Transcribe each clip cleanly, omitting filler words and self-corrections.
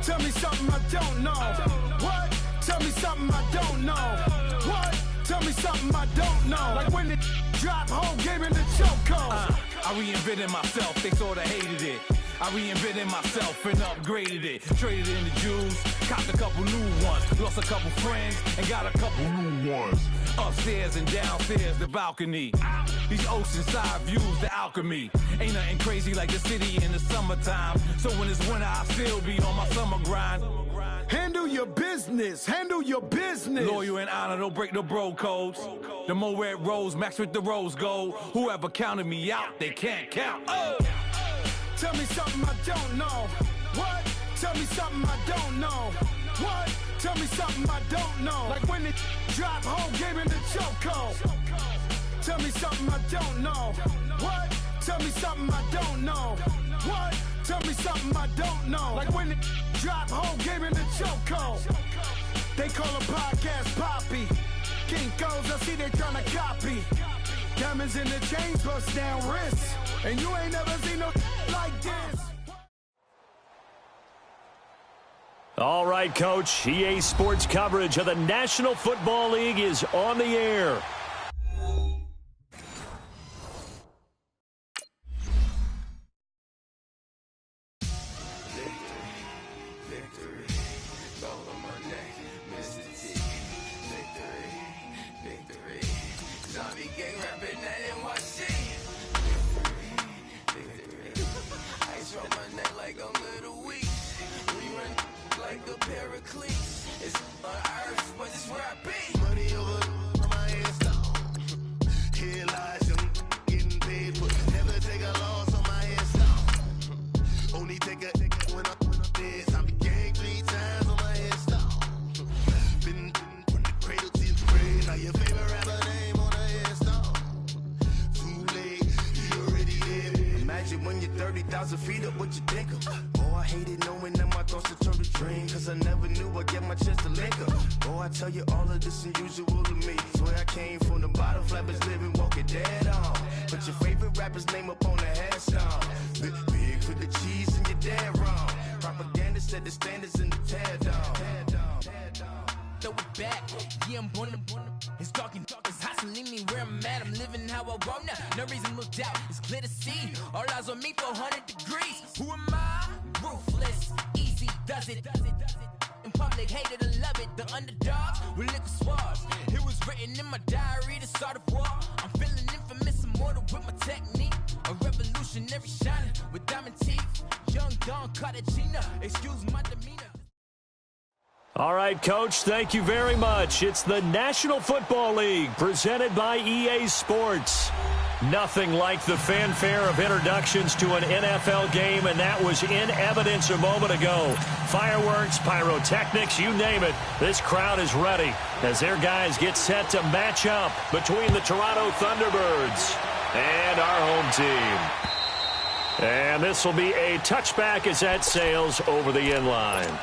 Tell me something I don't know. What? Tell me something I don't know. What? Tell me something I don't know. Like when it drop, whole game in the chokehold. I reinvented myself, they sorta hated it. I reinvented myself and upgraded it. Traded in the Jews, copped a couple new ones. Lost a couple friends and got a couple new ones. Upstairs and downstairs, the balcony. These oceanside views, the alchemy. Ain't nothing crazy like the city in the summertime. So when it's winter, I still be on my summer grind. Handle your business. Handle your business. Loyal and honor, don't break the bro codes. The more red rose, max with the rose gold. Whoever counted me out, they can't count. Oh! Tell me something I don't know. What? Tell me something I don't know. What? Tell me something I don't know. Like when it drop, whole game in the chokehold. Tell me something I don't know. What? Tell me something I don't know. What? Tell me something I don't know. Like when it drop, whole game in the chokehold. They call a podcast Poppy. Kinkos, I see they tryna copy. Diamonds in the chains, bust down wrists. And you ain't never seen no like this. All right, Coach. EA Sports coverage of the National Football League is on the air. When you're 30,000 feet up, what you think of? Oh, I hated knowing that my thoughts had turned to dream, cause I never knew I'd get my chance to link up. Oh, I tell you all of this unusual to me. Swear I came from the bottom, flappers living, walking dead on. Put your favorite rapper's name up on the headstone. Big for the cheese and you're dead wrong. Propaganda set the standards in the tear down. Throw it back, yeah, I'm born to it's talking, it's hustling me where I'm at. I'm living how I want now. No reason to look out, it's clear to see. All eyes on me for 100 degrees. Who am I? Ruthless, easy, does it. In public, hated and love it. The underdogs with liquor swabs. It was written in my diary to start a war. I'm feeling infamous, immortal with my technique. A revolutionary shining with diamond teeth. Young Don Cartagena, excuse my demeanor. All right, Coach, thank you very much. It's the National Football League presented by EA Sports. Nothing like the fanfare of introductions to an NFL game, and that was in evidence a moment ago. Fireworks, pyrotechnics, you name it. This crowd is ready as their guys get set to match up between the Toronto Thunderbirds and our home team. And this will be a touchback as that sails over the end line.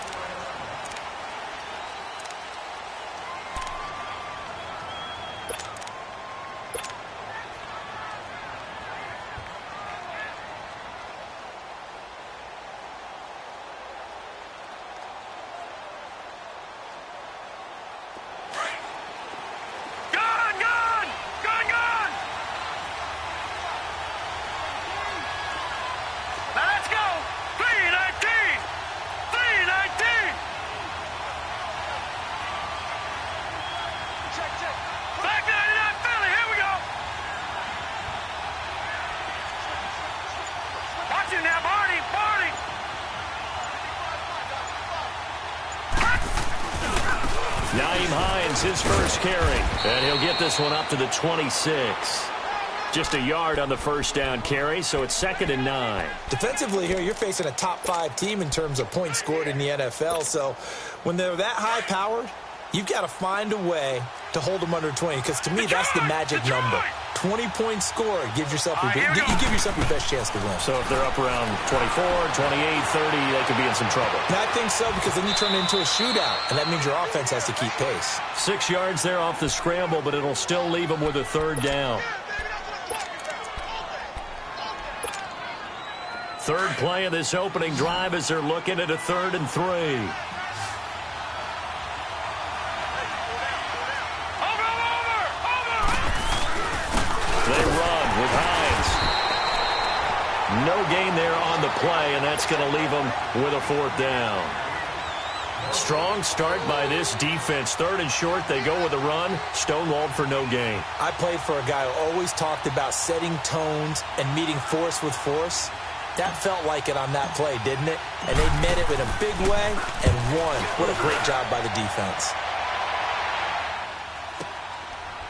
His first carry, and he'll get this one up to the 26. Just a yard on the first down carry, so it's 2nd and 9. Defensively here, you're facing a top-5 team in terms of points scored in the NFL, so when they're that high-powered, you've got to find a way to hold them under 20, because to me, that's the magic number. 20-point score gives yourself you give yourself your best chance to win. So if they're up around 24, 28, 30, they could be in some trouble. And I think so, because then you turn it into a shootout, and that means your offense has to keep pace. 6 yards there off the scramble, but it'll still leave them with a 3rd down. Third play of this opening drive as they're looking at a 3rd and 3. They run with Hines. No gain there on the play, and that's going to leave them with a 4th down. Strong start by this defense. 3rd and short, they go with a run. Stonewalled for no gain. I played for a guy who always talked about setting tones and meeting force with force. That felt like it on that play, didn't it? And they met it in a big way and won. What a great job by the defense.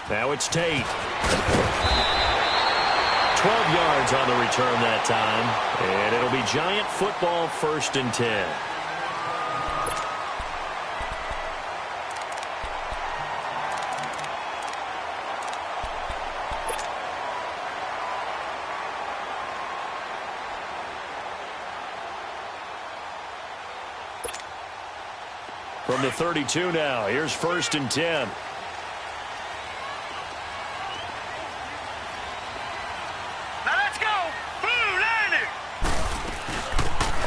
Now it's Tate. 12 yards on the return that time. And it'll be Giant football, 1st and 10. From the 32 now, here's 1st and 10. Now let's go. Blue landing.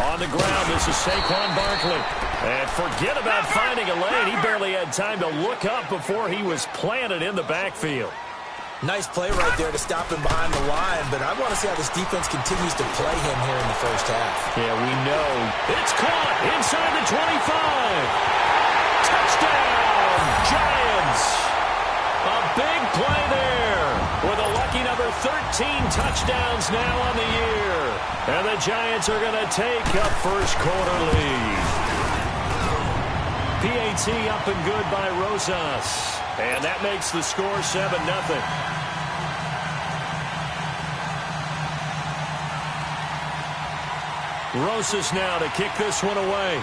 On the ground, this is Saquon Barkley. And forget about finding a lane. He barely had time to look up before he was planted in the backfield. Nice play right there to stop him behind the line, but I want to see how this defense continues to play him here in the first half. Yeah, we know. It's caught inside the 25. Touchdown, Giants. A big play there with a lucky number 13 touchdowns now on the year. And the Giants are going to take a first quarter lead. PAT up and good by Rosas. And that makes the score 7-0. Rosas now to kick this one away.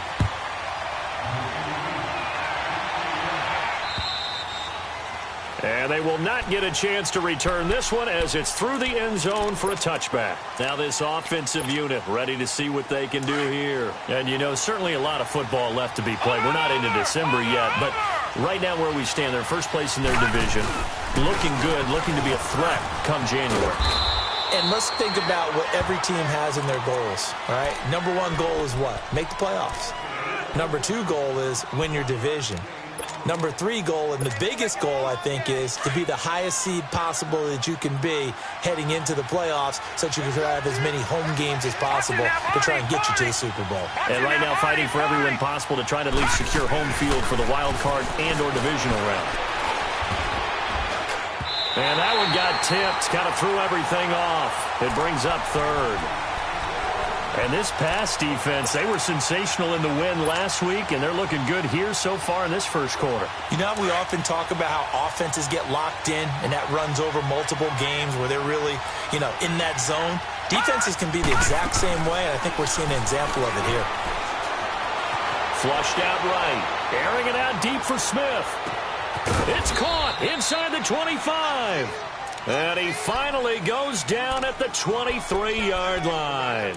And they will not get a chance to return this one as it's through the end zone for a touchback. Now this offensive unit ready to see what they can do here. And, you know, certainly a lot of football left to be played. We're not into December yet, but right now where we stand, they're first place in their division. Looking good, looking to be a threat come January. And let's think about what every team has in their goals, all right? Number 1 goal is what? Make the playoffs. Number 2 goal is win your division. Number 3 goal, and the biggest goal, I think, is to be the highest seed possible that you can be heading into the playoffs so that you can have as many home games as possible to try and get you to the Super Bowl. And right now fighting for every win possible to try to at least secure home field for the wild card and or divisional round. And that one got tipped, kind of threw everything off. It brings up 3rd. And this pass defense, they were sensational in the win last week, and they're looking good here so far in this first quarter. You know, we often talk about how offenses get locked in, and that runs over multiple games where they're really, you know, in that zone. Defenses can be the exact same way, and I think we're seeing an example of it here. Flushed out right. Airing it out deep for Smith. It's caught inside the 25. And he finally goes down at the 23-yard line.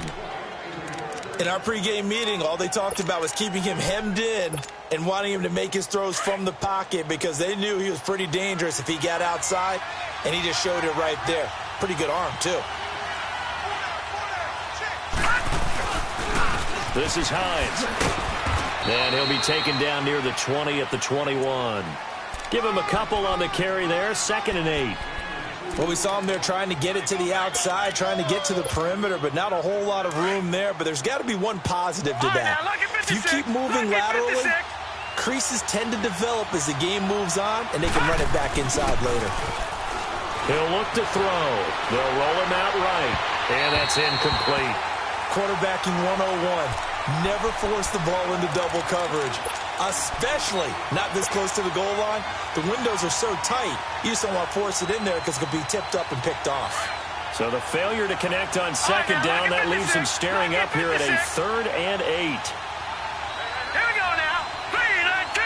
In our pregame meeting, all they talked about was keeping him hemmed in and wanting him to make his throws from the pocket because they knew he was pretty dangerous if he got outside, and he just showed it right there. Pretty good arm, too. This is Hines. And he'll be taken down near the 20 at the 21. Give him a couple on the carry there, 2nd and 8. Well, we saw him there trying to get it to the outside, trying to get to the perimeter, but not a whole lot of room there. But there's got to be one positive to that. If you keep moving laterally, creases tend to develop as the game moves on, and they can run it back inside later. He'll look to throw. They'll roll him out right, and that's incomplete. Quarterbacking 101. Never force the ball into double coverage, especially not this close to the goal line. The windows are so tight, you just don't want to force it in there because it could be tipped up and picked off. So the failure to connect on 2nd down, that leaves him staring up here at a 3rd and 8. Here we go now. 3-19.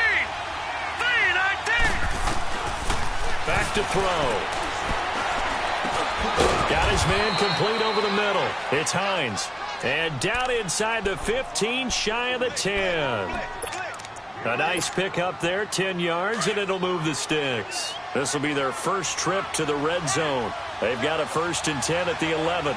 3-19. Back to throw. Got his man complete over the middle. It's Hines. And down inside the 15, shy of the 10. A nice pick up there, 10 yards, and it'll move the sticks. This will be their first trip to the red zone. They've got a 1st and 10 at the 11.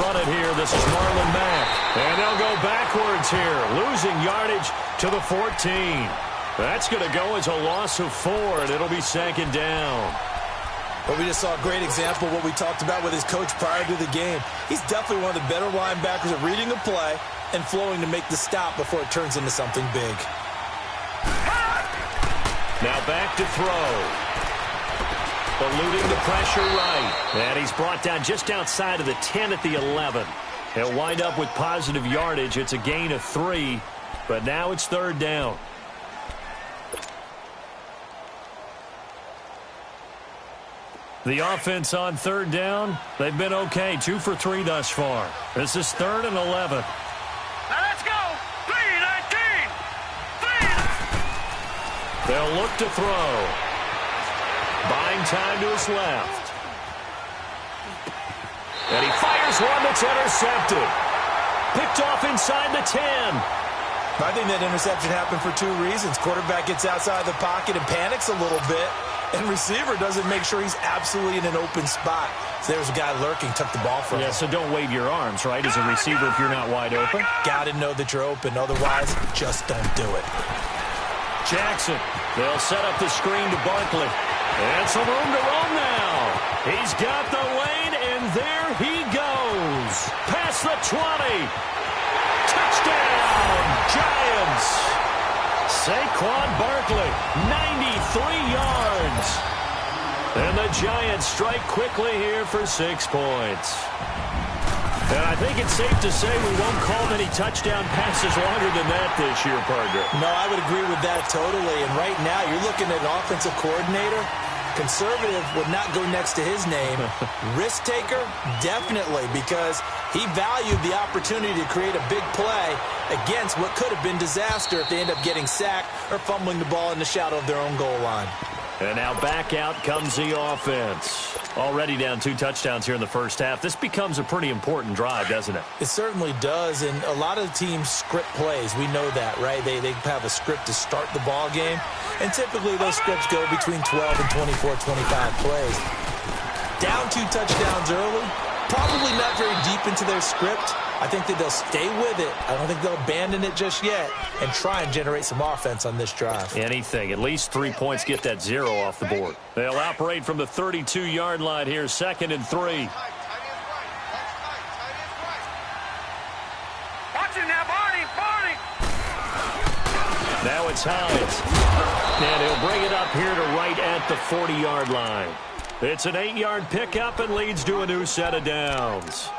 run it here. This is Marlon Mack. And they'll go backwards here, losing yardage to the 14. That's going to go as a loss of 4, and it'll be second down. But we just saw a great example of what we talked about with his coach prior to the game. He's definitely one of the better linebackers at reading a play and flowing to make the stop before it turns into something big. Now back to throw. Eluding the pressure right. And he's brought down just outside of the 10 at the 11. He'll wind up with positive yardage. It's a gain of 3, but now it's third down. The offense on third down, they've been okay. 2 for 3 thus far. This is 3rd and 11. Now let's go. 3-19. They'll look to throw. Buying time to his left. And he fires one that's intercepted. Picked off inside the 10. I think that interception happened for 2 reasons. Quarterback gets outside the pocket and panics a little bit. And receiver doesn't make sure he's absolutely in an open spot. So there's a guy lurking, took the ball from him. Yeah, so don't wave your arms, right, as a receiver if you're not wide open. Got to know that you're open. Otherwise, just don't do it. Jackson, they'll set up the screen to Barkley. And some room to run now. He's got the lane, and there he goes. Past the 20. Touchdown, Giants. Saquon Barkley, 93 yards. And the Giants strike quickly here for 6 points. And I think it's safe to say we won't call many touchdown passes longer than that this year, partner. No, I would agree with that totally. And right now, you're looking at an offensive coordinator. Conservative would not go next to his name. Risk taker, definitely, because he valued the opportunity to create a big play against what could have been disaster if they end up getting sacked or fumbling the ball in the shadow of their own goal line. And now back out comes the offense. Already down 2 touchdowns here in the first half. This becomes a pretty important drive, doesn't it? It certainly does, and a lot of teams script plays. We know that, right? They have a script to start the ball game, and typically those scripts go between 12 and 24, 25 plays. Down 2 touchdowns early, probably not very deep into their script. I think that they'll stay with it. I don't think they'll abandon it just yet and try and generate some offense on this drive. Anything. At least 3 points, get that 0 off the board. They'll operate from the 32-yard line here, 2nd and 3. Watch it now, Barney. Now it's Hines. And he'll bring it up here to right at the 40-yard line. It's an 8-yard pickup and leads to a new set of downs.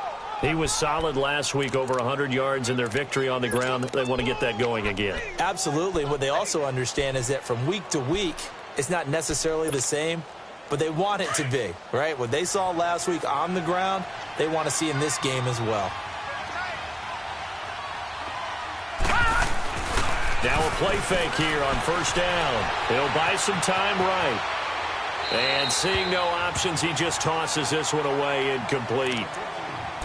He was solid last week, over 100 yards in their victory on the ground. They want to get that going again. Absolutely. What they also understand is that from week to week, it's not necessarily the same, but they want it to be, right? What they saw last week on the ground, they want to see in this game as well. Now a play fake here on first down. He'll buy some time right. And seeing no options, he just tosses this one away incomplete.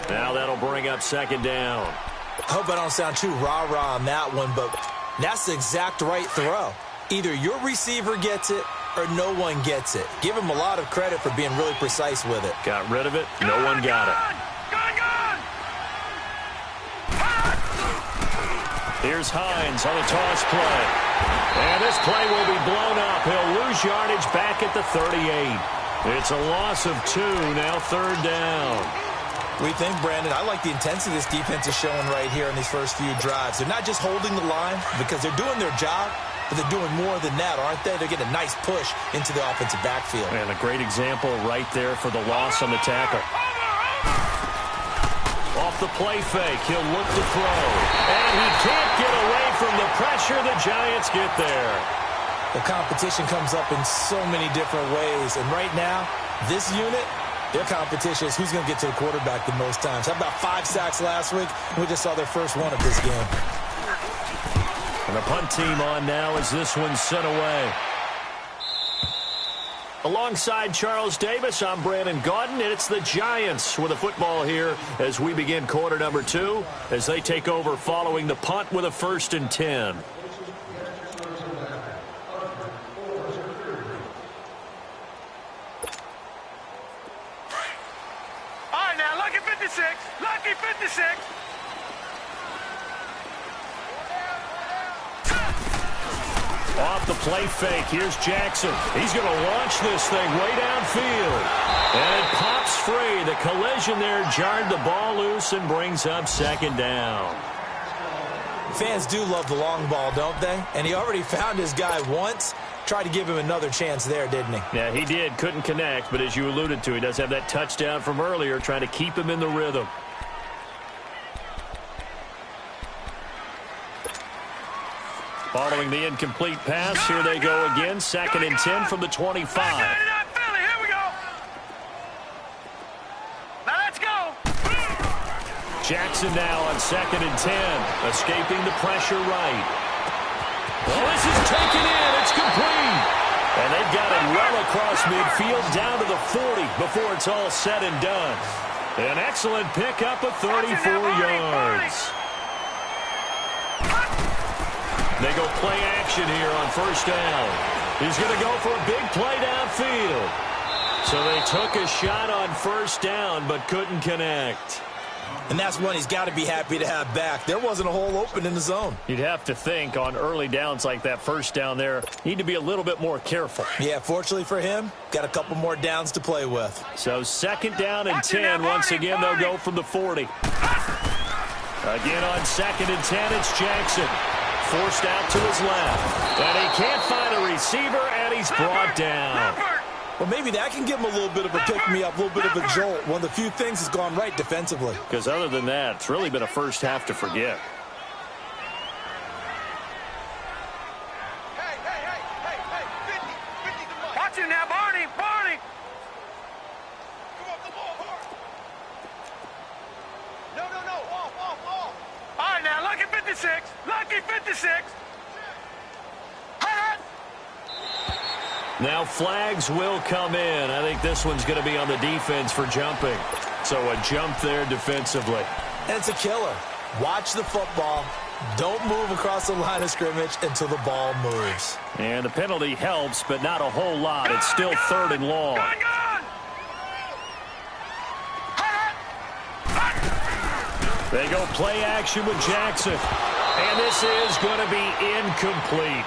Now that'll bring up 2nd down. I hope I don't sound too rah-rah on that one, but that's the exact right throw. Either your receiver gets it or no one gets it. Give him a lot of credit for being really precise with it. Got rid of it. No one got it. Here's Hines on a toss play. And this play will be blown up. He'll lose yardage back at the 38. It's a loss of 2, now 3rd down. We think, Brandon, I like the intensity this defense is showing right here in these first few drives. They're not just holding the line because they're doing their job, but they're doing more than that, aren't they? They're getting a nice push into the offensive backfield. And a great example right there for the loss on the tackle. Off the play fake, he'll look to throw. And he can't get away from the pressure. The Giants get there. The competition comes up in so many different ways. And right now, this unit, their competition is who's going to get to the quarterback the most times. How about 5 sacks last week? We just saw their first one of this game. And the punt team on now as this one's sent away. Alongside Charles Davis, I'm Brandon Gaudin, and it's the Giants with the football here as we begin quarter number 2 as they take over following the punt with a 1st and 10. All right, now look at 50. 56. Lucky 56. Off the play fake, here's Jackson. He's going to launch this thing way downfield. And it pops free. The collision there jarred the ball loose and brings up second down. Fans do love the long ball, don't they? And he already found his guy once. Tried to give him another chance there, didn't he? Yeah, he did. Couldn't connect, but as you alluded to, he does have that touchdown from earlier, trying to keep him in the rhythm. Following the incomplete pass, here they go again. 2nd and 10 from the 25. Here we go. Now let's go. Jackson now on 2nd and 10, escaping the pressure right. Well, this is taken in. It's complete. And they've got it well across midfield down to the 40 before it's all said and done. An excellent pickup of 34 yards. They go play action here on first down. He's going to go for a big play downfield. So they took a shot on first down but couldn't connect. And that's one he's got to be happy to have back. There wasn't a hole open in the zone. You'd have to think on early downs like that, first down there, need to be a little bit more careful. Yeah, fortunately for him, got a couple more downs to play with. So 2nd down and 10. Once again, they'll go from the 40. Again on 2nd and 10, it's Jackson. Forced out to his left. And he can't find a receiver, and he's brought down. Well, maybe that can give him a little bit of a pick-me-up, a little bit of a jolt. One of the few things has gone right defensively. Because other than that, it's really been a first half to forget. Watch him now, Barney. Barney. Come on. No. Off. All right, now, lucky 56. Lucky 56. Now flags will come in. I think this one's going to be on the defense for jumping. So a jump there defensively. And it's a killer. Watch the football. Don't move across the line of scrimmage until the ball moves. And the penalty helps, but not a whole lot. It's still 3rd and long. They go play action with Jackson. And this is going to be incomplete.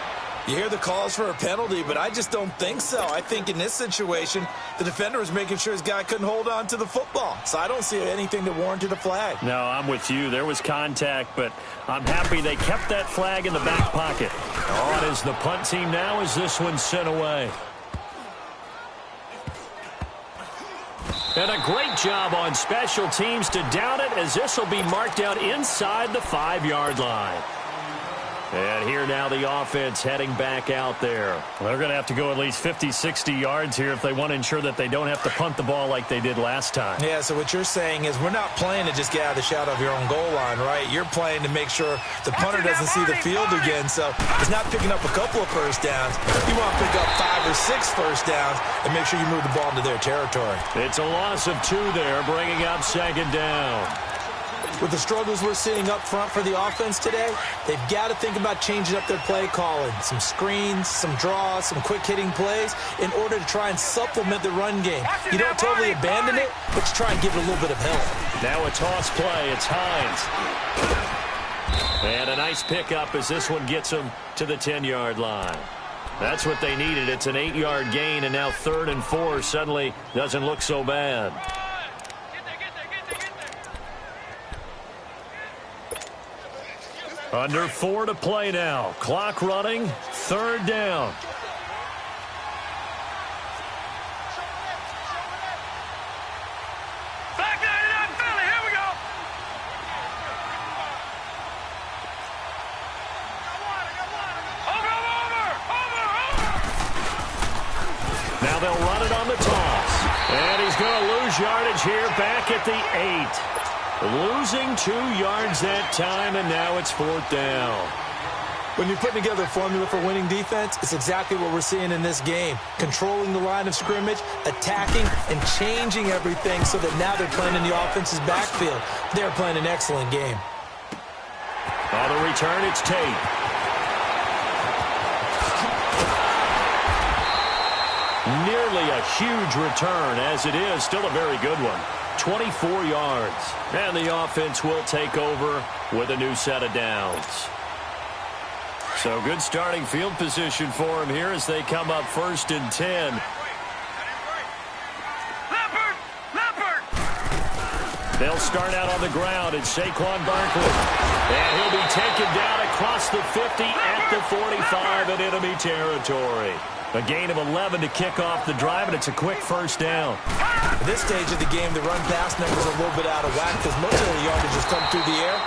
You hear the calls for a penalty, but I just don't think so. I think in this situation, the defender was making sure his guy couldn't hold on to the football. So I don't see anything that warranted a flag. No, I'm with you. There was contact, but I'm happy they kept that flag in the back pocket. On is the punt team now as this one's sent away. And a great job on special teams to down it, as this will be marked out inside the 5-yard line. And here now the offense heading back out there. Well, they're going to have to go at least 50, 60 yards here if they want to ensure that they don't have to punt the ball like they did last time. Yeah, so what you're saying is we're not playing to just get out of the shadow of your own goal line, right? You're playing to make sure the punter doesn't see the field again. So it's not picking up a couple of first downs. You want to pick up 5 or 6 first downs and make sure you move the ball into their territory. It's a loss of 2 there, bringing up 2nd down. With the struggles we're seeing up front for the offense today, they've got to think about changing up their play calling. Some screens, some draws, some quick-hitting plays in order to try and supplement the run game. You don't totally abandon it, but you try and give it a little bit of help. Now a toss play. It's Hines. And a nice pickup as this one gets them to the 10-yard line. That's what they needed. It's an 8-yard gain, and now 3rd and 4 suddenly doesn't look so bad. Under 4 to play now. Clock running. 3rd down. Back 99 Philly. Here we go. Over. Now they'll run it on the toss. And he's going to lose yardage here back at the 8. Losing 2 yards that time, and now it's 4th down. When you're putting together a formula for winning defense, it's exactly what we're seeing in this game. Controlling the line of scrimmage, attacking, and changing everything so that now they're playing in the offense's backfield. They're playing an excellent game. On the return, it's Tate. Nearly a huge return, as it is still a very good one. 24 yards. And the offense will take over with a new set of downs. So good starting field position for him here as they come up 1st and 10. They'll start out on the ground. It's Saquon Barkley. And he'll be taken down across the 50 at the 45 in enemy territory. A gain of 11 to kick off the drive, and it's a quick first down. At this stage of the game, the run-pass numbers are a little bit out of whack because most of the yardage has come through the air.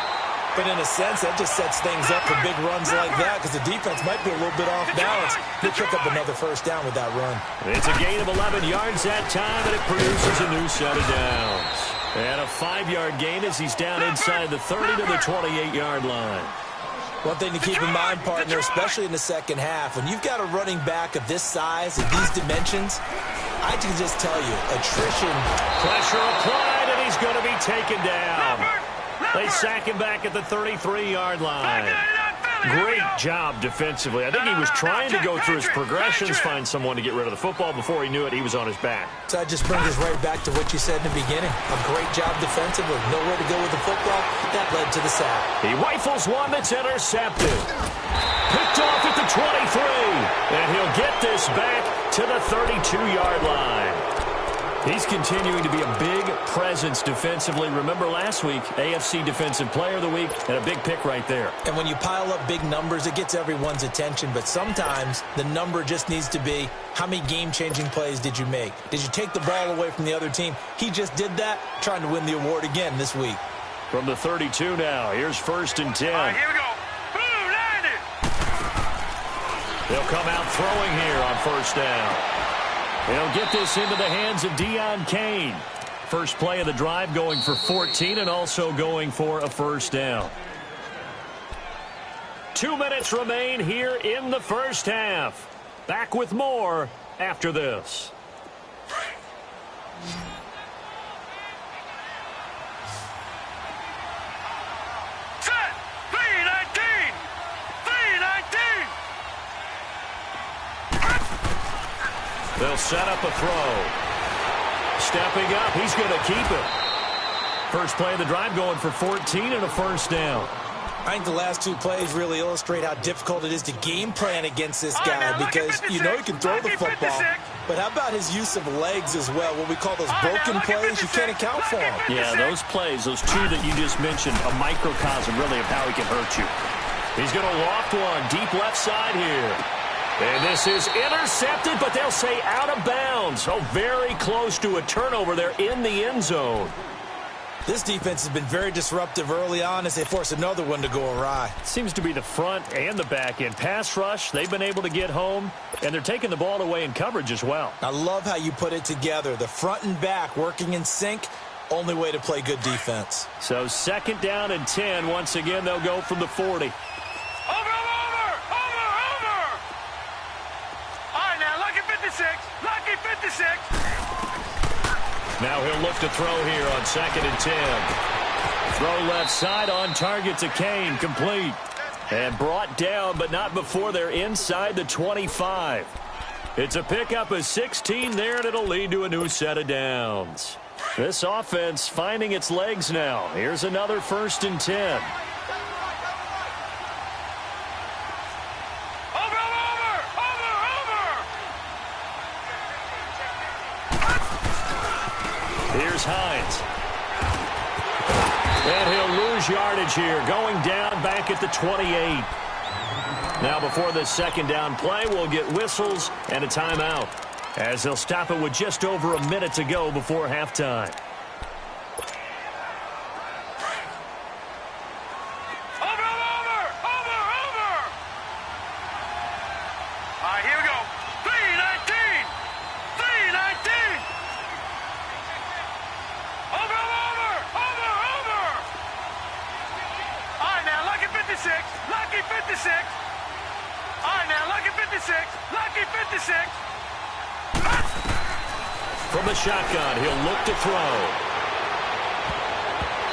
But in a sense, that just sets things up for big runs like that because the defense might be a little bit off balance. They pick up another first down with that run. It's a gain of 11 yards that time, and it produces a new set of downs. And a 5-yard gain as he's down inside the 30 to the 28-yard line. One thing to keep in mind, partner, especially in the second half, when you've got a running back of this size and these dimensions, I can just tell you, attrition. Pressure applied, and he's going to be taken down. They sack him back at the 33-yard line. Great job defensively. I think he was trying to go through his progressions, find someone to get rid of the football. Before he knew it, he was on his back. So that just brings us right back to what you said in the beginning. A great job defensively. Nowhere to go with the football. That led to the sack. He rifles one that's intercepted. Picked off at the 23. And he'll get this back to the 32-yard line. He's continuing to be a big presence defensively. Remember last week, AFC Defensive Player of the Week, and a big pick right there. And when you pile up big numbers, it gets everyone's attention. But sometimes the number just needs to be, how many game-changing plays did you make? Did you take the ball away from the other team? He just did that, trying to win the award again this week. From the 32 now, here's 1st and 10. All right, here we go. Boom, landed. They'll come out throwing here on 1st down. They'll get this into the hands of Deion Kane. First play of the drive going for 14 and also going for a first down. 2 minutes remain here in the first half. Back with more after this. Set. 319. 319. They'll set up a throw. Stepping up, he's going to keep it. First play of the drive going for 14 and a first down. I think the last two plays really illustrate how difficult it is to game plan against this guy because you know he can throw the football. But how about his use of legs as well? What we call those broken plays, you can't account for them. Yeah, those plays, those two that you just mentioned, a microcosm really of how he can hurt you. He's going to loft one deep left side here. And this is intercepted, but they'll say out of bounds. Oh, very close to a turnover there in the end zone. This defense has been very disruptive early on as they force another one to go awry. Seems to be the front and the back end. Pass rush, they've been able to get home, and they're taking the ball away in coverage as well. I love how you put it together. The front and back working in sync, only way to play good defense. So 2nd down and 10. Once again, they'll go from the 40. Lucky 56. Now he'll look to throw here on 2nd and 10. Throw left side on target to Kane, complete. And brought down, but not before they're inside the 25. It's a pickup of 16 there, and it'll lead to a new set of downs. This offense finding its legs now. Here's another 1st and 10. Here's Hines. And he'll lose yardage here, going down back at the 28. Now before the 2nd down play, we'll get whistles and a timeout, as they'll stop it with just over a minute to go before halftime. Lucky 56. All right, now, lucky 56. Lucky 56. From the shotgun, he'll look to throw.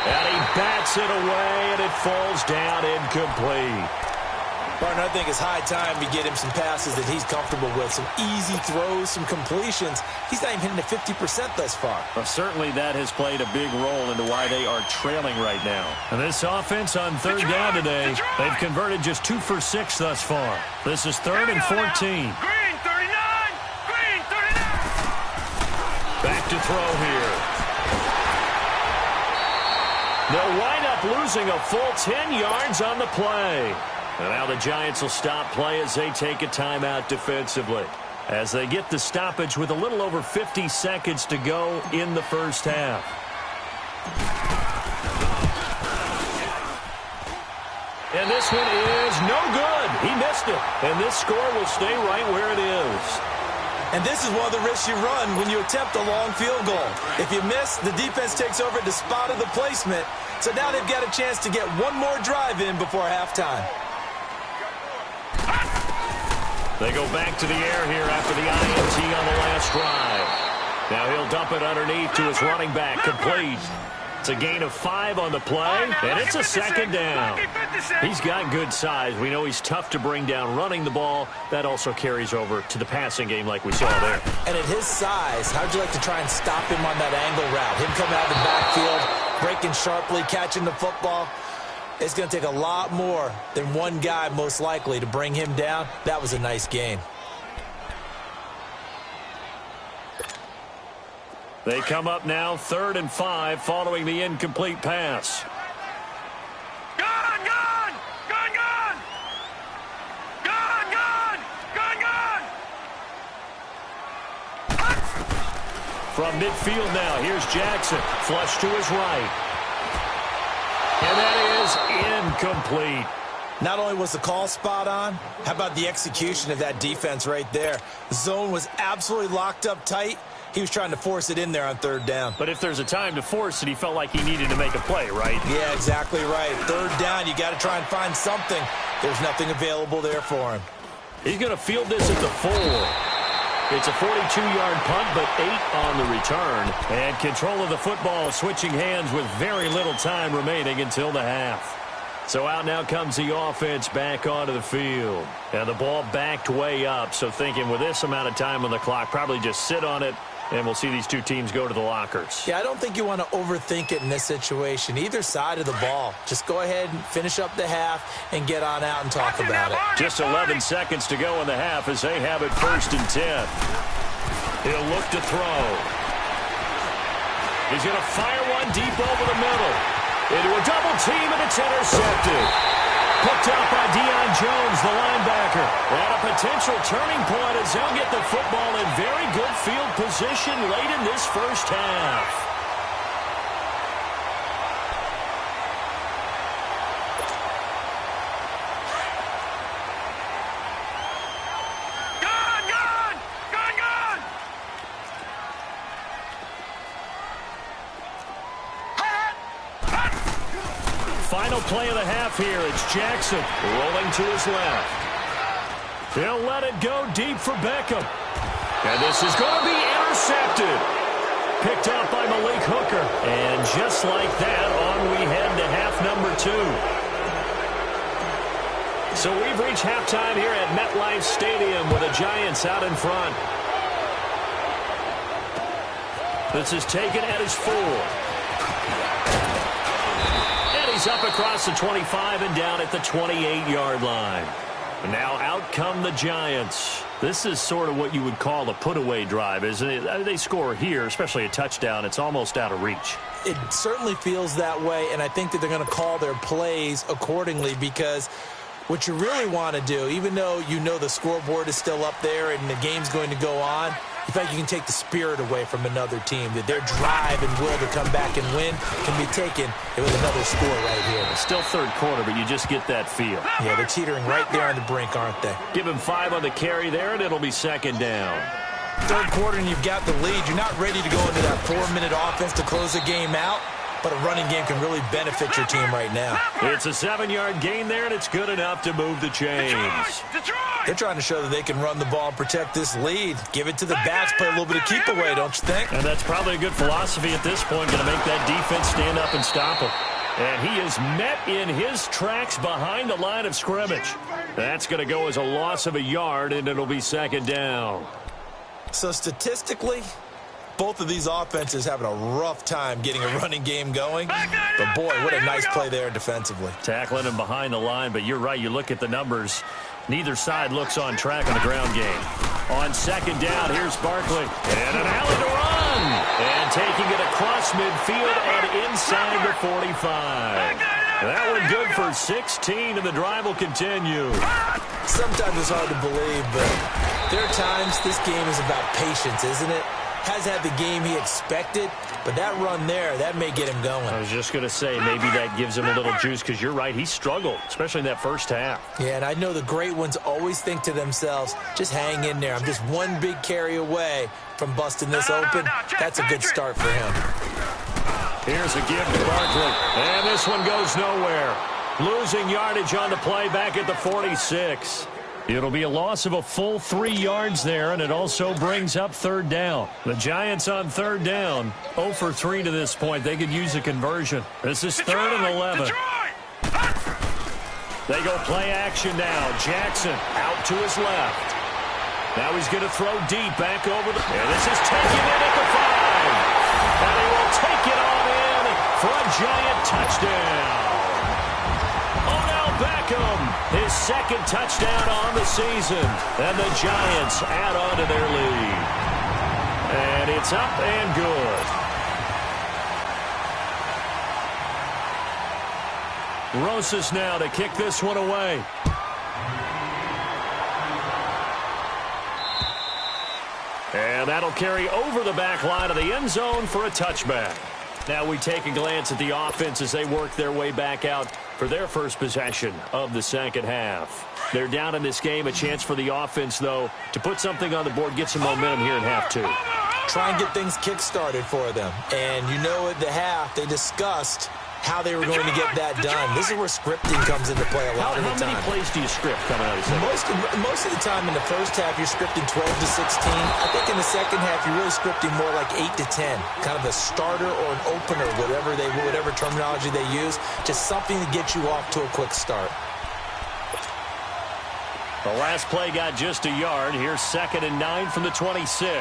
And he bats it away, and it falls down incomplete. Barton, I think it's high time we get him some passes that he's comfortable with, some easy throws, some completions. He's not even hitting to 50% thus far. Well, certainly that has played a big role into why they are trailing right now. And this offense on third down today, they've converted just 2 for 6 thus far. This is 3rd and 14. Green 39! Green 39! Back to throw here. They'll wind up losing a full 10 yards on the play. And now the Giants will stop play as they take a timeout defensively, as they get the stoppage with a little over 50 seconds to go in the first half. And this one is no good. He missed it. And this score will stay right where it is. And this is one of the risks you run when you attempt a long field goal. If you miss, the defense takes over the spot of the placement. So now they've got a chance to get one more drive in before halftime. They go back to the air here after the INT on the last drive. Now he'll dump it underneath to his running back, complete. It's a gain of 5 on the play, and it's a second down. He's got good size. We know he's tough to bring down running the ball. That also carries over to the passing game like we saw there. And at his size, how'd you like to try and stop him on that angle route? Him coming out of the backfield, breaking sharply, catching the football. It's going to take a lot more than one guy, most likely, to bring him down. That was a nice game. They come up now 3rd and 5 following the incomplete pass. Gone! Gone! Gone! Gone! Gone! Gone! Gone! Gone! From midfield now, here's Jackson. Flush to his right. And that is incomplete. Not only was the call spot on, how about the execution of that defense right there? The zone was absolutely locked up tight. He was trying to force it in there on 3rd down. But if there's a time to force it, he felt like he needed to make a play, right? Yeah, exactly right. 3rd down, you got to try and find something. There's nothing available there for him. He's going to field this at the 4. It's a 42-yard punt, but 8 on the return. And control of the football switching hands with very little time remaining until the half. So out now comes the offense back onto the field. And the ball backed way up, so thinking with this amount of time on the clock, probably just sit on it, and we'll see these two teams go to the lockers. Yeah, I don't think you want to overthink it in this situation. Either side of the ball. Just go ahead and finish up the half and get on out and talk about it. Just 11 seconds to go in the half as they have it 1st and 10. He'll look to throw. He's going to fire one deep over the middle. Into a double team, and it's intercepted. Picked up by Deion Jones, the linebacker. And a potential turning point as they'll get the football in very good field position late in this first half. Final play of the half here. It's Jackson rolling to his left. He'll let it go deep for Beckham. And this is going to be intercepted. Picked off by Malik Hooker. And just like that, on we head to half number 2. So we've reached halftime here at MetLife Stadium with the Giants out in front. This is taken at his 4. He's up across the 25 and down at the 28-yard line. And now out come the Giants. This is sort of what you would call a put-away drive, isn't it? They score here, especially a touchdown. It's almost out of reach. It certainly feels that way, and I think that they're going to call their plays accordingly because what you really want to do, even though you know the scoreboard is still up there and the game's going to go on, in fact, you can take the spirit away from another team, that their drive and will to come back and win can be taken with another score right here. It's still 3rd quarter, but you just get that feel. Yeah, they're teetering right there on the brink, aren't they? Give him 5 on the carry there, and it'll be 2nd down. 3rd quarter, and you've got the lead. You're not ready to go into that 4-minute offense to close the game out. But a running game can really benefit your team right now. It's a 7-yard gain there, and it's good enough to move the chains. They're trying to show that they can run the ball and protect this lead. Give it to the backs, play a little bit of keep away, don't you think? And that's probably a good philosophy at this point, going to make that defense stand up and stop them. And he is met in his tracks behind the line of scrimmage. That's going to go as a loss of a yard, and it'll be second down. So statistically, both of these offenses having a rough time getting a running game going. But, boy, what a nice play there defensively. Tackling him behind the line, but you're right. You look at the numbers. Neither side looks on track in the ground game. On second down, here's Barkley. And an alley to run. And taking it across midfield and inside the 45. That one good for 16, and the drive will continue. Sometimes it's hard to believe, but there are times this game is about patience, isn't it? Has had the game he expected, but that run there, that may get him going. I was just going to say, maybe that gives him a little juice, because you're right, he struggled, especially in that first half. Yeah, and I know the great ones always think to themselves, just hang in there. I'm just one big carry away from busting this open. That's a good start for him. Here's a give to Barkley, and this one goes nowhere. Losing yardage on the play back at the 46. It'll be a loss of a full 3 yards there, and it also brings up third down. The Giants on third down, 0 for 3 to this point. They could use a conversion. This is third and 11. They go play action now. Jackson out to his left. Now he's going to throw deep back over the... And this is taken in at the 5. And he will take it on in for a Giant touchdown. Beckham, his second touchdown on the season, and the Giants add on to their lead. And it's up and good. Rosas now to kick this one away. And that'll carry over the back line of the end zone for a touchback. Now we take a glance at the offense as they work their way back out for their first possession of the second half. They're down in this game. A chance for the offense, though, to put something on the board, get some momentum here in half 2. Try and get things kick-started for them. And you know at the half, they discussed how they were going to get that done. This is where scripting comes into play a lot of the time. How many plays do you script coming out of the second? Most of the time in the first half, you're scripting 12 to 16. I think in the second half, you're really scripting more like 8 to 10. Kind of a starter or an opener, whatever terminology they use. Just something to get you off to a quick start. The last play got just a yard. Here's 2nd and 9 from the 26.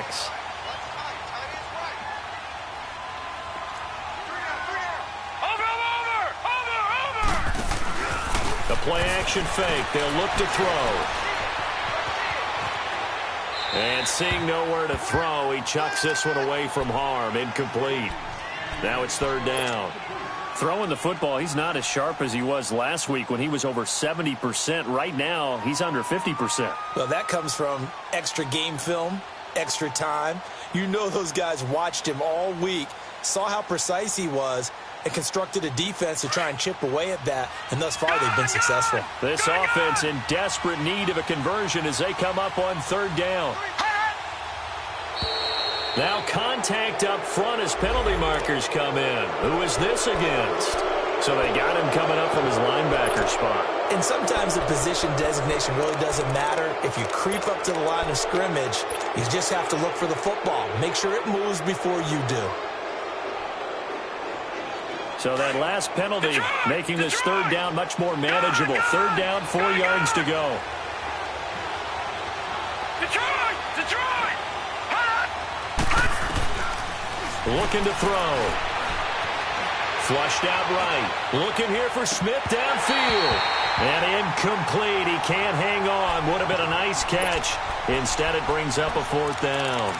The play-action fake. They'll look to throw. And seeing nowhere to throw, he chucks this one away from harm. Incomplete. Now it's third down. Throwing the football, he's not as sharp as he was last week when he was over 70%. Right now, he's under 50%. Well, that comes from extra game film, extra time. You know those guys watched him all week, saw how precise he was, and constructed a defense to try and chip away at that, and thus far they've been successful. This offense in desperate need of a conversion as they come up on third down. Now contact up front as penalty markers come in. Who is this against? So they got him coming up from his linebacker spot. And sometimes the position designation really doesn't matter. If you creep up to the line of scrimmage, you just have to look for the football. Make sure it moves before you do. So that last penalty making this third down much more manageable. Third down, 4 yards to go. Detroit! Looking to throw. Flushed out right. Looking here for Smith downfield. And incomplete. He can't hang on. Would have been a nice catch. Instead, it brings up a fourth down.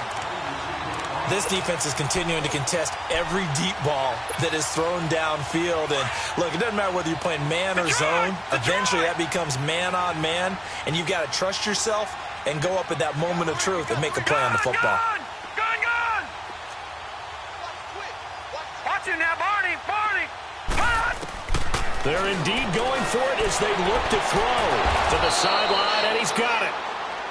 This defense is continuing to contest every deep ball that is thrown downfield. And, look, it doesn't matter whether you're playing man or zone. Eventually, that becomes man-on-man. And you've got to trust yourself and go up at that moment of truth and make a play on the football. Gun! Watch him now, Barney! They're indeed going for it as they look to throw to the sideline, and he's got it.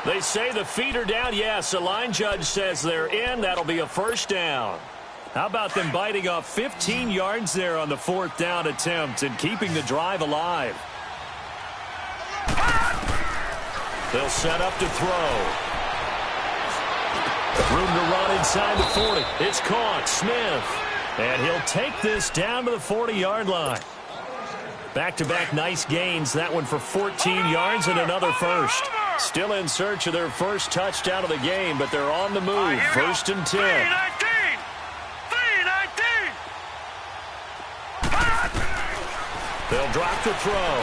They say the feet are down. Yes, the line judge says they're in. That'll be a first down. How about them biting off 15 yards there on the fourth down attempt and keeping the drive alive? They'll set up to throw. Room to run inside the 40. It's caught. Smith. And he'll take this down to the 40-yard line. Back-to-back nice gains. That one for 14 yards and another first. Still in search of their first touchdown of the game, but they're on the move. First and 10. 319! They'll drop the throw.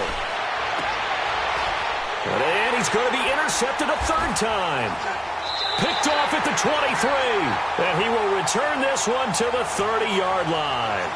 And he's going to be intercepted a third time. Picked off at the 23. And he will return this one to the 30-yard line.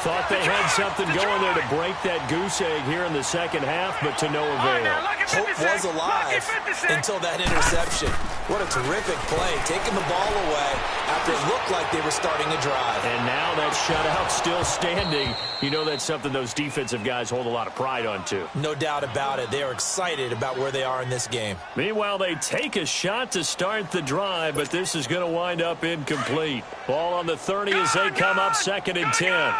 Thought they had something going there to break that goose egg here in the second half, but to no avail. Hope was alive until that interception. What a terrific play, taking the ball away after it looked like they were starting a drive. And now that shutout still standing. You know that's something those defensive guys hold a lot of pride on, too. No doubt about it. They are excited about where they are in this game. Meanwhile, they take a shot to start the drive, but this is going to wind up incomplete. Ball on the 30 as they come up second and 10.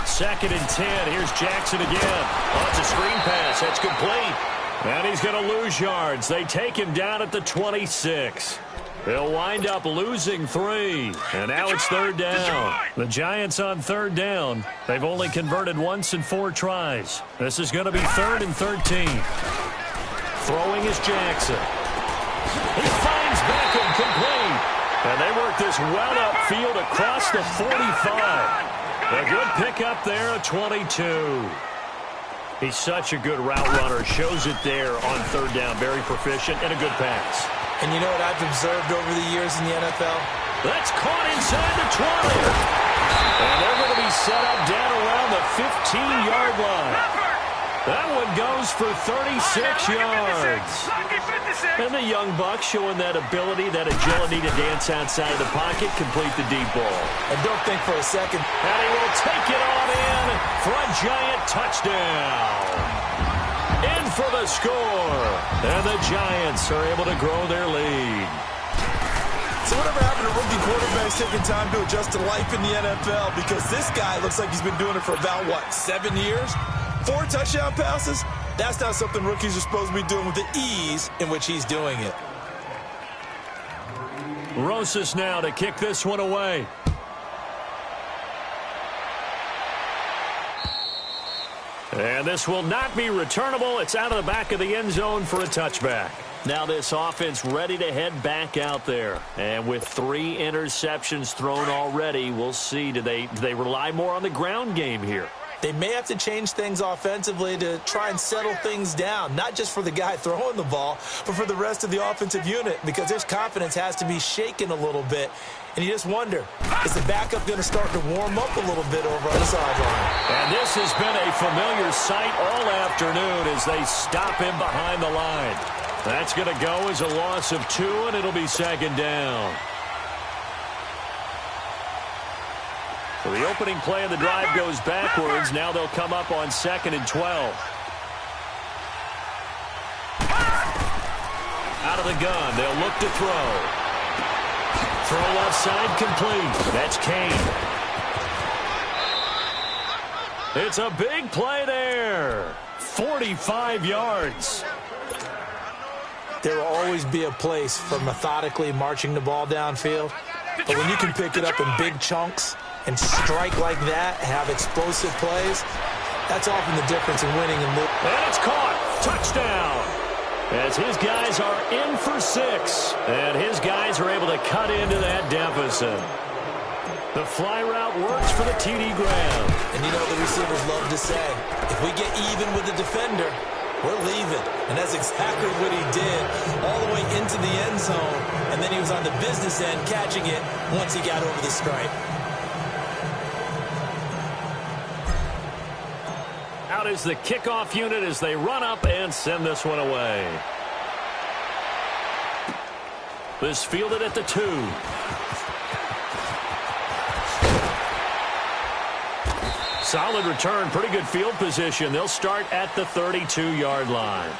Second and 10. Here's Jackson again. Oh, it's a screen pass. That's complete. And he's going to lose yards. They take him down at the 26. They'll wind up losing 3. And now it's third down. The Giants on third down. They've only converted once in 4 tries. This is going to be third and 13. Throwing is Jackson. He finds Beckham complete. And they work this well upfield across the 45. A good pickup there at 22. He's such a good route runner. Shows it there on third down. Very proficient and a good pass. And you know what I've observed over the years in the NFL? That's caught inside the 20. And they're going to be set up down around the 15-yard line. That one goes for 36 yards. And the young buck showing that ability, that agility to dance outside of the pocket, complete the deep ball. And don't think for a second. And he will take it on in for a Giant touchdown. In for the score. And the Giants are able to grow their lead. So whatever happened to rookie quarterbacks taking time to adjust to life in the NFL? Because this guy looks like he's been doing it for about, 7 years? 4 touchdown passes? That's not something rookies are supposed to be doing with the ease in which he's doing it. Rosas now to kick this one away. And this will not be returnable. It's out of the back of the end zone for a touchback. Now this offense ready to head back out there. And with 3 interceptions thrown already, we'll see. Do they rely more on the ground game here? They may have to change things offensively to try and settle things down, not just for the guy throwing the ball, but for the rest of the offensive unit, because their confidence has to be shaken a little bit. And you just wonder, is the backup going to start to warm up a little bit over on the sideline? And this has been a familiar sight all afternoon as they stop him behind the line. That's going to go as a loss of 2, and it'll be second down. So the opening play of the drive goes backwards. Now they'll come up on second and 12. Out of the gun. They'll look to throw. Throw left side complete. That's Kane. It's a big play there. 45 yards. There will always be a place for methodically marching the ball downfield. But when you can pick it up in big chunks and strike like that, have explosive plays, that's often the difference in winning and losing. And it's caught. Touchdown. As his guys are in for 6. And his guys are able to cut into that deficit. The fly route works for the TD Graham. And you know the receivers love to say, if we get even with the defender, we're leaving. And that's exactly what he did all the way into the end zone. And then he was on the business end catching it once he got over the stripe. Out is the kickoff unit as they run up and send this one away. This fielded at the 2. Solid return, pretty good field position. They'll start at the 32-yard line.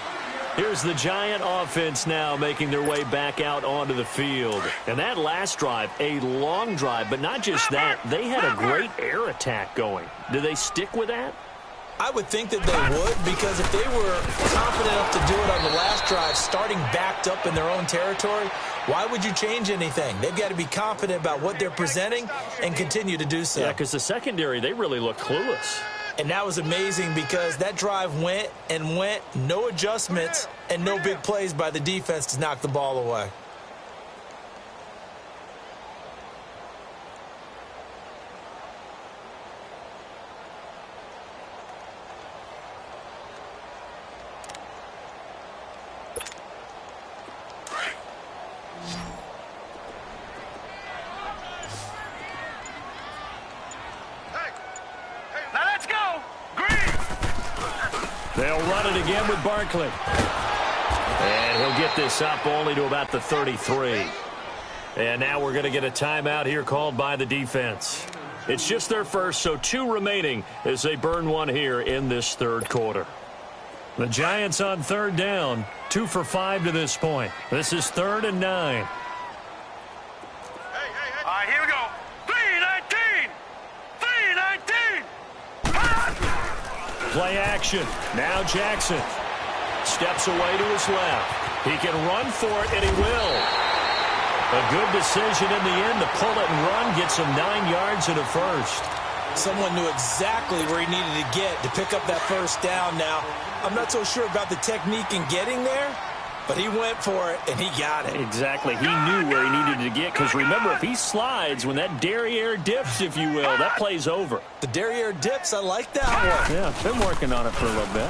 Here's the Giant offense now making their way back out onto the field. And that last drive, a long drive, but not just that. They had a great air attack going. Do they stick with that? I would think that they would, because if they were confident enough to do it on the last drive, starting backed up in their own territory, Why would you change anything? They've got to be confident about what they're presenting and continue to do so. Yeah, because the secondary, they really look clueless. And that was amazing because that drive went and went, no adjustments, and no big plays by the defense to knock the ball away. They'll run it again with Barkley. And he'll get this up only to about the 33. And now we're going to get a timeout here called by the defense. It's just their first, so 2 remaining as they burn one here in this third quarter. The Giants on third down, 2 for 5 to this point. This is 3rd and 9. All right, here we go. 3-19. 3-19. Play action. Now Jackson steps away to his left. He can run for it, and he will. A good decision in the end to pull it and run, gets him 9 yards in a first. Someone knew exactly where he needed to get to pick up that first down. Now, I'm not so sure about the technique in getting there, but he went for it, and he got it. Exactly. He knew where he needed to get, because remember, if he slides, when that derriere dips, if you will, that play's over. The derriere dips, I like that one. Yeah, been working on it for a little bit.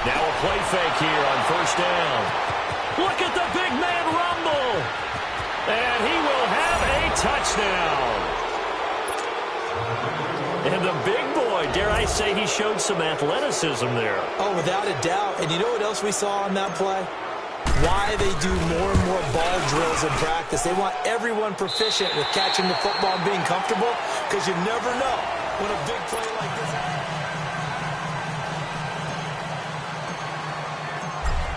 Now a play fake here on first down. Look at the big man rumble. And he will have a touchdown. And the big boy, dare I say, he showed some athleticism there. Oh, without a doubt. And you know what else we saw on that play? Why they do more and more ball drills in practice. They want everyone proficient with catching the football and being comfortable, because you never know when a big play like this happens.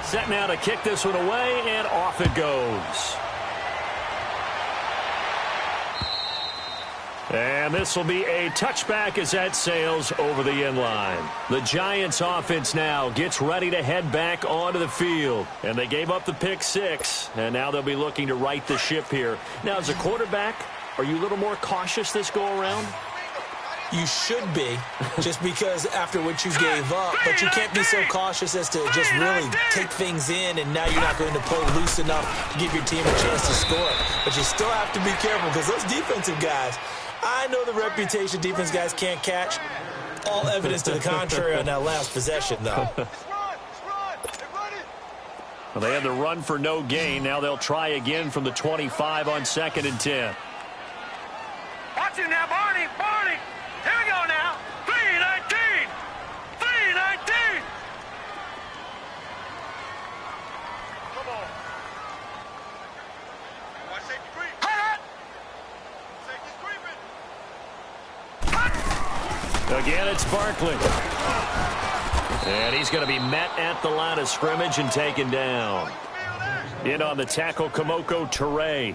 Set now to kick this one away, and off it goes. And this will be a touchback as that sails over the end line. The Giants offense now gets ready to head back onto the field. And they gave up the pick 6, and now they'll be looking to right the ship here. Now, as a quarterback, are you a little more cautious this go-around? You should be, just because after what you gave up, but you can't be so cautious as to just really take things in, and now you're not going to play loose enough to give your team a chance to score. But you still have to be careful, because those defensive guys, I know the reputation defense guys can't catch. All evidence to the contrary on that last possession, though. Well, they had the run for no gain. Now they'll try again from the 25 on 2nd and 10. Watch it now, Barney. Barney. Here we go now. 3-19. 3-19. Come on. Watch safety creep. Hut! Safety's creeping. Again, it's Barkley. And he's going to be met at the line of scrimmage and taken down. In on the tackle, Kamoko Toure.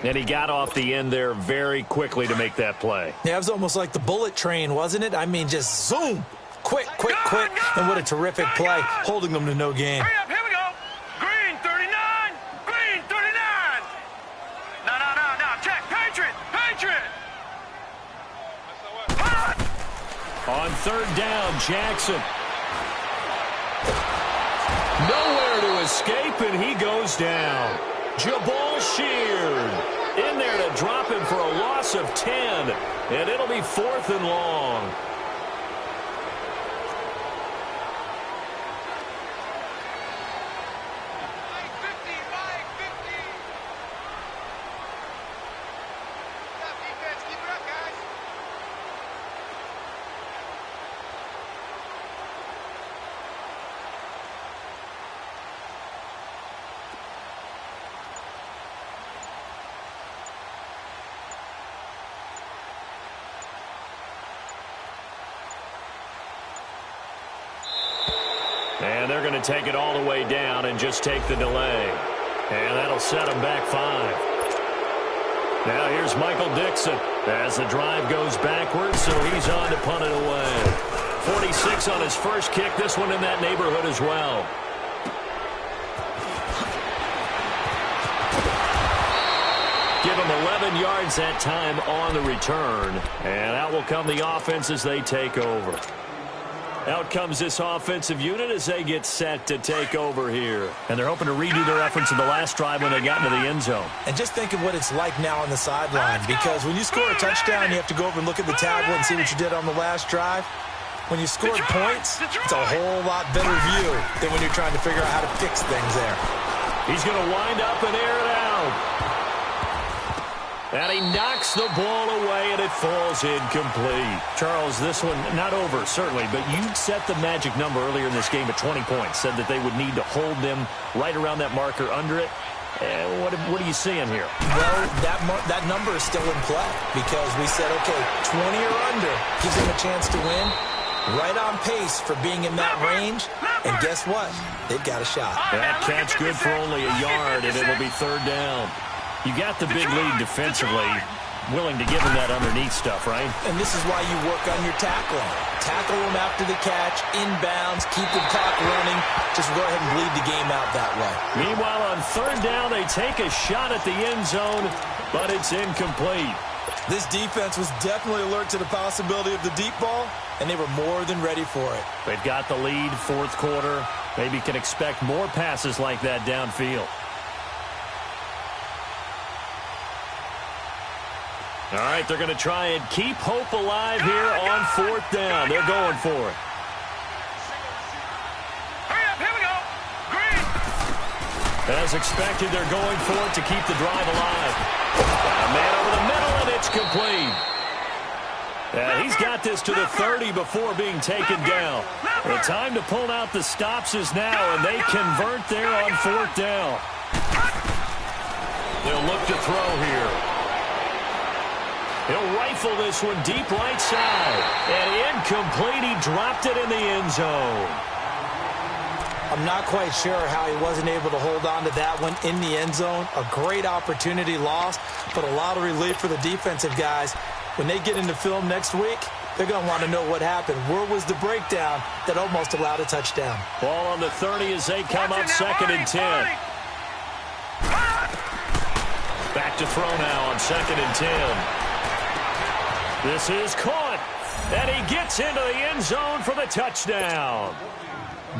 And he got off the end there very quickly to make that play. Yeah, it was almost like the bullet train, wasn't it? I mean, just zoom. Quick, quick, quick. And what a terrific play, holding them to no gain. Hurry up, here we go. Green 39. Green 39. No. Check. Patriot. On 3rd down, Jackson. Nowhere to escape, and he goes down. Jabal Sheard in there to drop him for a loss of 10, and it'll be 4th and long. And they're going to take it all the way down and just take the delay. And that'll set them back 5. Now here's Michael Dixon as the drive goes backwards, so he's on to punt it away. 46 on his first kick, this one in that neighborhood as well. Give them 11 yards that time on the return. And out will come the offense as they take over. Out comes this offensive unit as they get set to take over here. And they're hoping to redo their efforts in the last drive when they got into the end zone. And just think of what it's like now on the sideline, because when you score a touchdown, you have to go over and look at the tablet and see what you did on the last drive. When you scored points, it's a whole lot better view than when you're trying to figure out how to fix things there. He's going to wind up and air it out. And he knocks the ball away, and it falls incomplete. Charles, this one not over, certainly, but you set the magic number earlier in this game at 20 points, said that they would need to hold them right around that marker under it. What are you seeing here? Well, that number is still in play because we said, okay, 20 or under gives them a chance to win. Right on pace for being in that range. And guess what? They've got a shot. That catch good for only a yard, and it'll be third down. You got the big lead defensively, willing to give them that underneath stuff, right? And this is why you work on your tackling. Tackle them after the catch, inbounds, keep the clock running. Just go ahead and bleed the game out that way. Meanwhile, on third down, they take a shot at the end zone, but it's incomplete. This defense was definitely alert to the possibility of the deep ball, and they were more than ready for it. They've got the lead, fourth quarter. Maybe can expect more passes like that downfield. All right, they're going to try and keep hope alive here on fourth down. They're going for it. Hurry up, here we go. Green. As expected, they're going for it to keep the drive alive. A man over the middle, and it's complete. He's got this to the 30 before being taken down. The time to pull out the stops is now, and they convert there on fourth down. They'll look to throw here. He'll rifle this one deep right side. And incomplete. He dropped it in the end zone. I'm not quite sure how he wasn't able to hold on to that one in the end zone. A great opportunity lost, but a lot of relief for the defensive guys. When they get into film next week, they're going to want to know what happened. Where was the breakdown that almost allowed a touchdown? Ball on the 30 as they come up second and 10. Back to throw now on second and 10. This is caught, and he gets into the end zone for the touchdown.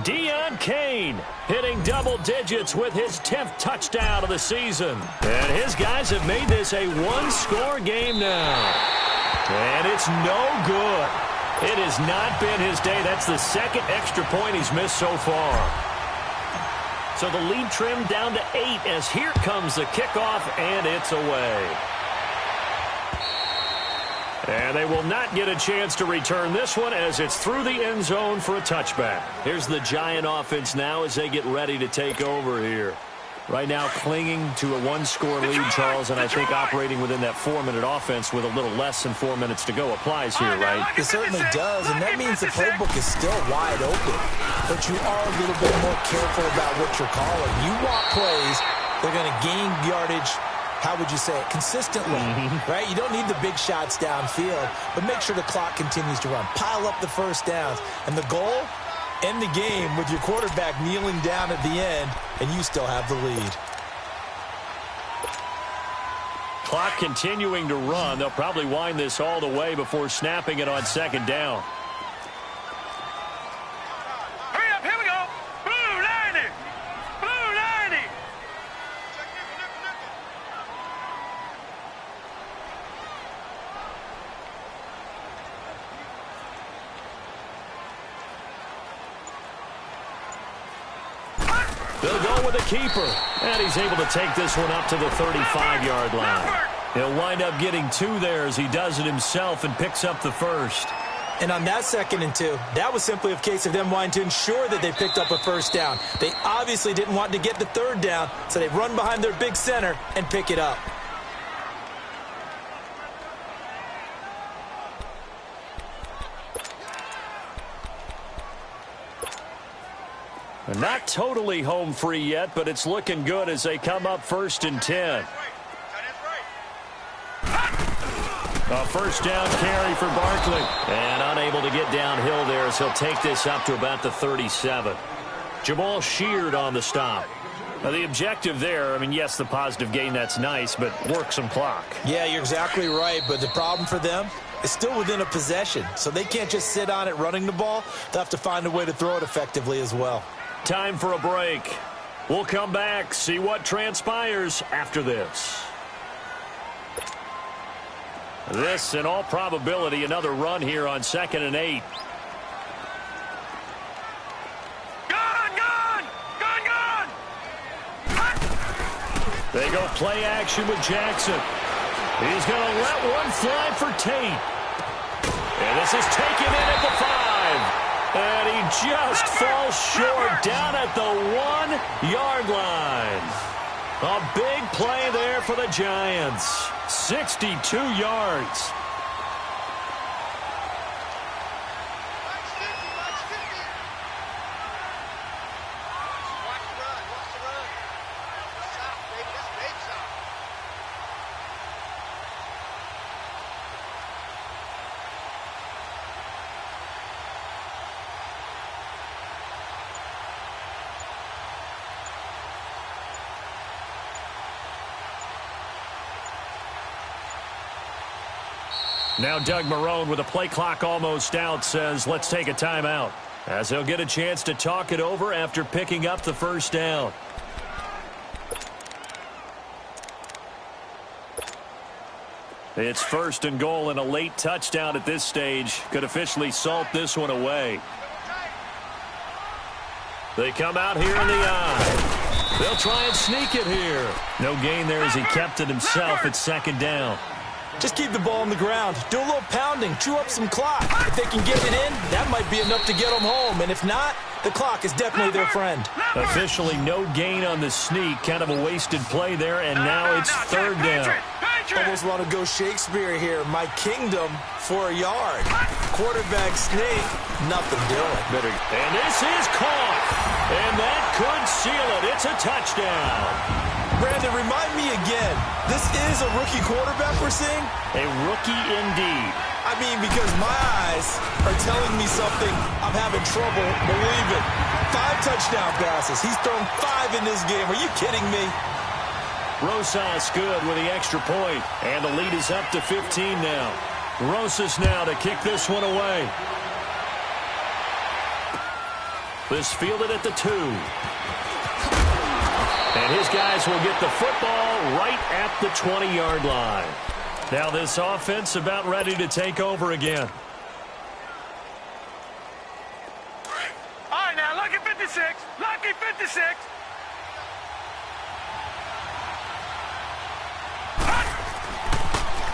Deon Cain hitting double digits with his 10th touchdown of the season. And his guys have made this a one-score game now. And it's no good. It has not been his day. That's the second extra point he's missed so far. So the lead trimmed down to 8 as here comes the kickoff, and it's away. And they will not get a chance to return this one as it's through the end zone for a touchback. Here's the Giant offense now as they get ready to take over here. Right now clinging to a one-score lead, Charles, and I think operating within that 4-minute offense with a little less than 4 minutes to go applies here, right? It certainly does, and that means the playbook is still wide open. But you are a little bit more careful about what you're calling. You want plays, they're going to gain yardage, how would you say it, consistently, right? You don't need the big shots downfield, but make sure the clock continues to run. Pile up the first downs. And the goal, end the game with your quarterback kneeling down at the end, and you still have the lead. Clock continuing to run. They'll probably wind this all the way before snapping it on second down. They'll go with a keeper, and he's able to take this one up to the 35-yard line. He'll wind up getting 2 there as he does it himself and picks up the first. And on that 2nd and 2, that was simply a case of them wanting to ensure that they picked up a first down. They obviously didn't want to get the 3rd down, so they run behind their big center and pick it up. Not totally home free yet, but it's looking good as they come up 1st and 10. A first down carry for Barkley. And unable to get downhill there as he'll take this up to about the 37. Jamal Sheard on the stop. The objective there, I mean, yes, the positive gain, that's nice, but work some clock. Yeah, you're exactly right, but the problem for them is still within a possession, so they can't just sit on it running the ball. They'll have to find a way to throw it effectively as well. Time for a break. We'll come back, see what transpires after this. This, in all probability, another run here on 2nd and 8. They go play action with Jackson. He's going to let one fly for Tate. And this is taken in at the 5. And he just falls short down at the 1-yard line. A big play there for the Giants. 62 yards. Now Doug Marrone, with a play clock almost out, says let's take a timeout, as he'll get a chance to talk it over after picking up the first down. It's 1st and goal, and a late touchdown at this stage could officially salt this one away. They come out here in the eye. They'll try and sneak it here. No gain there as he kept it himself at 2nd down. Just keep the ball on the ground. Do a little pounding. Chew up some clock. If they can get it in, that might be enough to get them home. And if not, the clock is definitely their friend. Officially no gain on the sneak. Kind of a wasted play there, and now it's 3rd down. Almost want to go Shakespeare here. My kingdom for a yard. Quarterback sneak, nothing doing. And this is caught. And that could seal it. It's a touchdown. Brandon, remind me again, this is a rookie quarterback we're seeing? A rookie indeed. I mean, because my eyes are telling me something I'm having trouble believing. 5 touchdown passes. He's thrown 5 in this game. Are you kidding me? Rosas good with the extra point. And the lead is up to 15 now. Rosas now to kick this one away. This fielded at the 2. And his guys will get the football right at the 20-yard line. Now this offense about ready to take over again. All right, now, lucky 56. Lucky 56.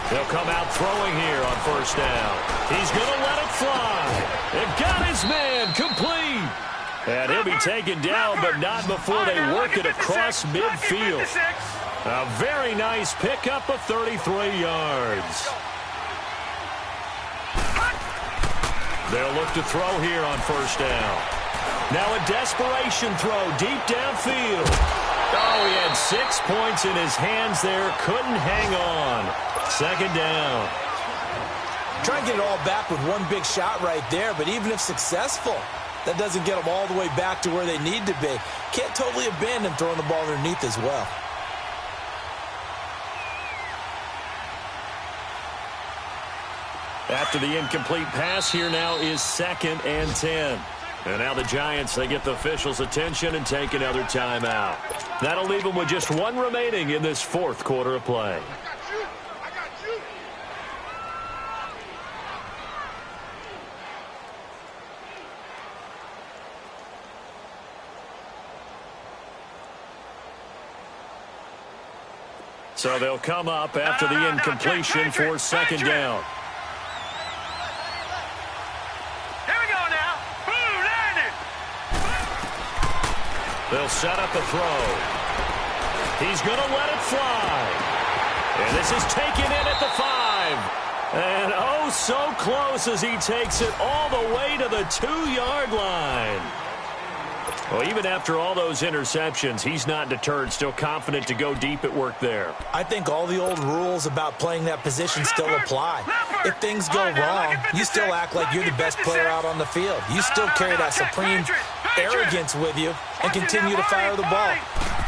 They'll come out throwing here on 1st down. He's going to let it fly. They've got his man complete. And he'll be taken down, but not before they work it across midfield. A very nice pickup of 33 yards. They'll look to throw here on 1st down. Now a desperation throw deep downfield. Oh, he had 6 points in his hands there. Couldn't hang on. 2nd down. Try and get it all back with one big shot right there, but even if successful, that doesn't get them all the way back to where they need to be. Can't totally abandon throwing the ball underneath as well. After the incomplete pass, here now is 2nd and 10. And now the Giants, they get the officials' attention and take another timeout. That'll leave them with just 1 remaining in this 4th quarter of play. So they'll come up after the incompletion for 2nd down. Here we go now. Boom, landed. They'll set up the throw. He's going to let it fly. And this is taken in at the 5. And oh, so close as he takes it all the way to the 2-yard line. Well, even after all those interceptions, he's not deterred, still confident to go deep at work there. I think all the old rules about playing that position still apply. If things go wrong, you still act like you're the best player out on the field. You still carry that supreme arrogance with you and continue to fire the ball.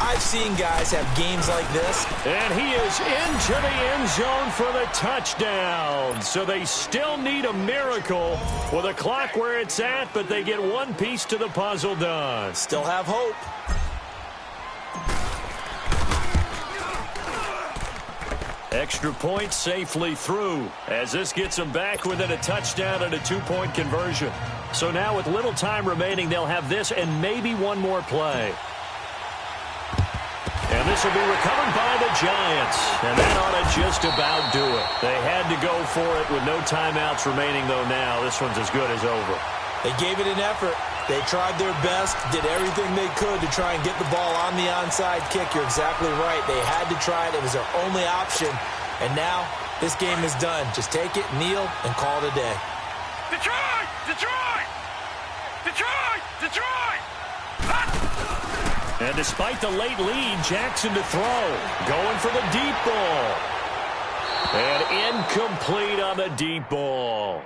I've seen guys have games like this. And he is into the end zone for the touchdown. So they still need a miracle with a clock where it's at, but they get one piece to the puzzle done. Still have hope. Extra point safely through as this gets them back within a touchdown and a 2-point conversion. So now with little time remaining, they'll have this and maybe one more play. And this will be recovered by the Giants. And that ought to just about do it. They had to go for it with no timeouts remaining, though now this one's as good as over. They gave it an effort. They tried their best, did everything they could to try and get the ball on the onside kick. You're exactly right. They had to try it. It was their only option. And now this game is done. Just take it, kneel, and call it a day. Detroit! Detroit! Detroit! Detroit! And despite the late lead, Jackson to throw. Going for the deep ball. And incomplete on the deep ball.